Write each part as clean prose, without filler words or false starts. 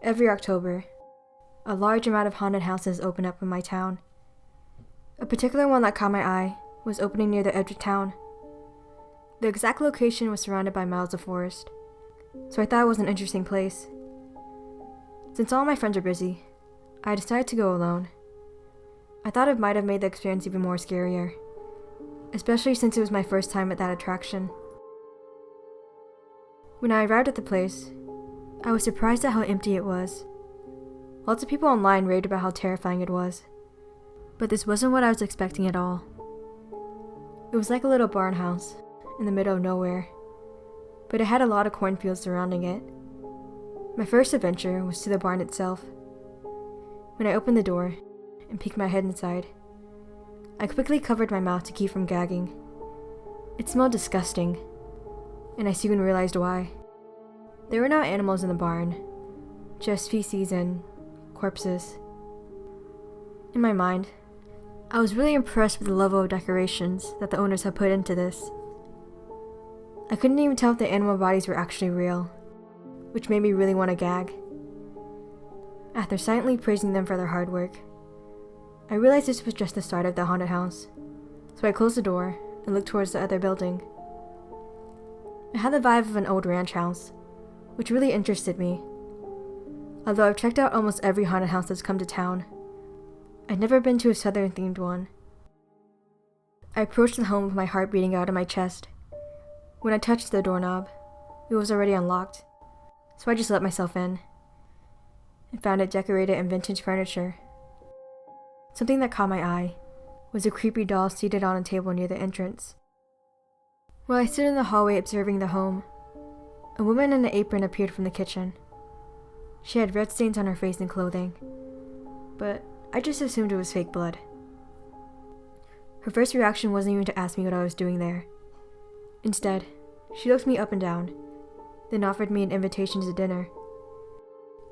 Every October, a large amount of haunted houses open up in my town. A particular one that caught my eye was opening near the edge of town. The exact location was surrounded by miles of forest, so I thought it was an interesting place. Since all my friends are busy, I decided to go alone. I thought it might have made the experience even more scarier, especially since it was my first time at that attraction. When I arrived at the place, I was surprised at how empty it was. Lots of people online raved about how terrifying it was, but this wasn't what I was expecting at all. It was like a little barn house in the middle of nowhere, but it had a lot of cornfields surrounding it. My first adventure was to the barn itself. When I opened the door and peeked my head inside, I quickly covered my mouth to keep from gagging. It smelled disgusting, and I soon realized why. There were no animals in the barn, just feces and corpses. In my mind, I was really impressed with the level of decorations that the owners had put into this. I couldn't even tell if the animal bodies were actually real, which made me really want to gag. After silently praising them for their hard work, I realized this was just the start of the haunted house, so I closed the door and looked towards the other building. It had the vibe of an old ranch house, which really interested me. Although I've checked out almost every haunted house that's come to town, I'd never been to a southern-themed one. I approached the home with my heart beating out of my chest. When I touched the doorknob, it was already unlocked, so I just let myself in and found it decorated in vintage furniture. Something that caught my eye was a creepy doll seated on a table near the entrance. While I stood in the hallway observing the home, a woman in an apron appeared from the kitchen. She had red stains on her face and clothing, but I just assumed it was fake blood. Her first reaction wasn't even to ask me what I was doing there. Instead, she looked me up and down, then offered me an invitation to dinner.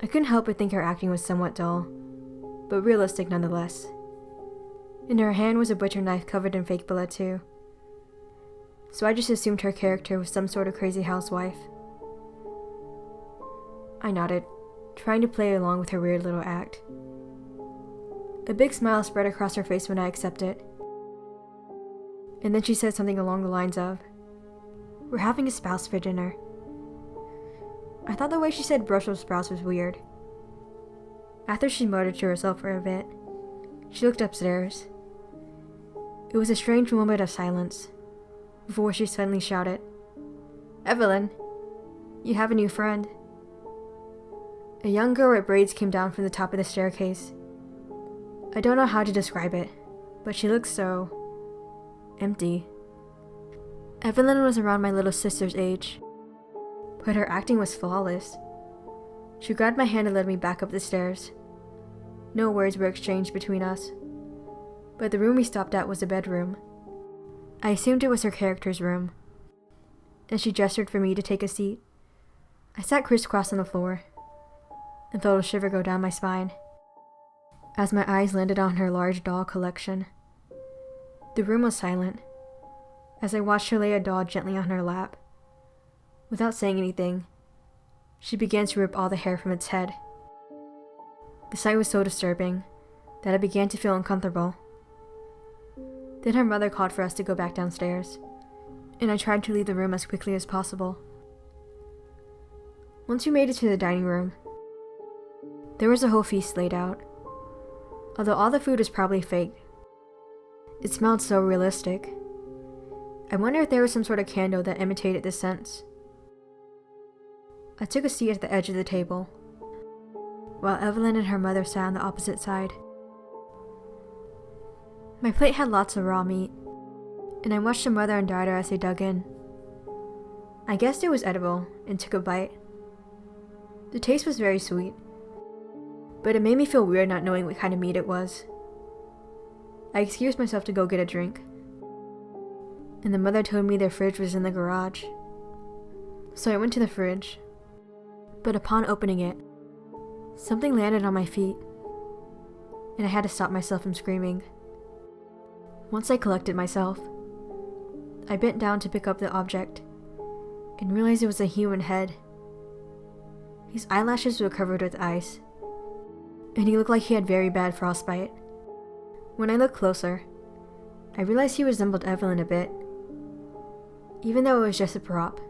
I couldn't help but think her acting was somewhat dull, but realistic nonetheless. In her hand was a butcher knife covered in fake blood too, so I just assumed her character was some sort of crazy housewife. I nodded, trying to play along with her weird little act. A big smile spread across her face when I accepted, and then she said something along the lines of, "We're having a spouse for dinner." I thought the way she said Brussels sprouts was weird. After she muttered to herself for a bit, she looked upstairs. It was a strange moment of silence, before she suddenly shouted, "Evelyn, you have a new friend." A young girl with braids came down from the top of the staircase. I don't know how to describe it, but she looked so empty. Evelyn was around my little sister's age, but her acting was flawless. She grabbed my hand and led me back up the stairs. No words were exchanged between us, but the room we stopped at was a bedroom. I assumed it was her character's room, and she gestured for me to take a seat. I sat crisscross on the floor and felt a shiver go down my spine as my eyes landed on her large doll collection. The room was silent as I watched her lay a doll gently on her lap. Without saying anything, she began to rip all the hair from its head. The sight was so disturbing that I began to feel uncomfortable. Then her mother called for us to go back downstairs, and I tried to leave the room as quickly as possible. Once we made it to the dining room, there was a whole feast laid out. Although all the food was probably fake, it smelled so realistic. I wonder if there was some sort of candle that imitated the scents. I took a seat at the edge of the table, while Evelyn and her mother sat on the opposite side. My plate had lots of raw meat, and I watched the mother and daughter as they dug in. I guessed it was edible and took a bite. The taste was very sweet, but it made me feel weird not knowing what kind of meat it was. I excused myself to go get a drink, and the mother told me their fridge was in the garage. So I went to the fridge, but upon opening it, something landed on my feet, and I had to stop myself from screaming. Once I collected myself, I bent down to pick up the object, and realized it was a human head. His eyelashes were covered with ice, and he looked like he had very bad frostbite. When I looked closer, I realized he resembled Evelyn a bit, even though it was just a prop.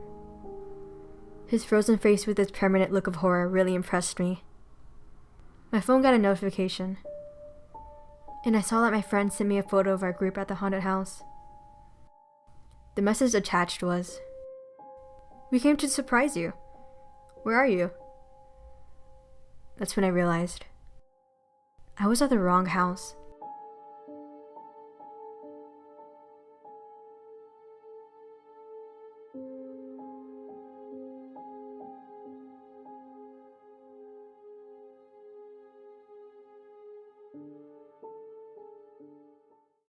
His frozen face with its permanent look of horror really impressed me. My phone got a notification, and I saw that my friend sent me a photo of our group at the haunted house. The message attached was, "We came to surprise you. Where are you?" That's when I realized I was at the wrong house.